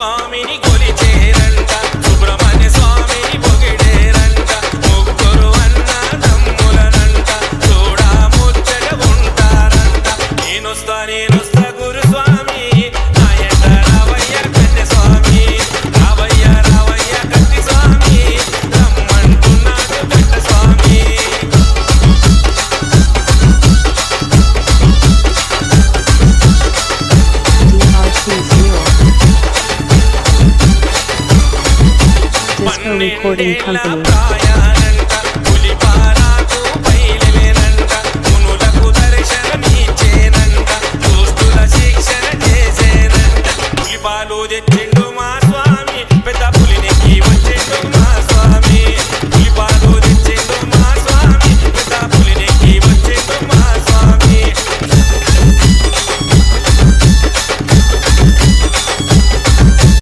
స్వామిని కొలిచేరంట సుబ్రహ్మణ్య స్వామిని పొగిడేరంట ముగ్గురు అన్నదమ్ములనంట చూడా ముచ్చట ఉంటారంట నేనొస్తా గురుస్వామి నాయంట రావయ్య కన్నె స్వామి రావయ్య కత్తి స్వామి రమ్మంటున్నాడు కట్ట స్వామి Disco Recording Company.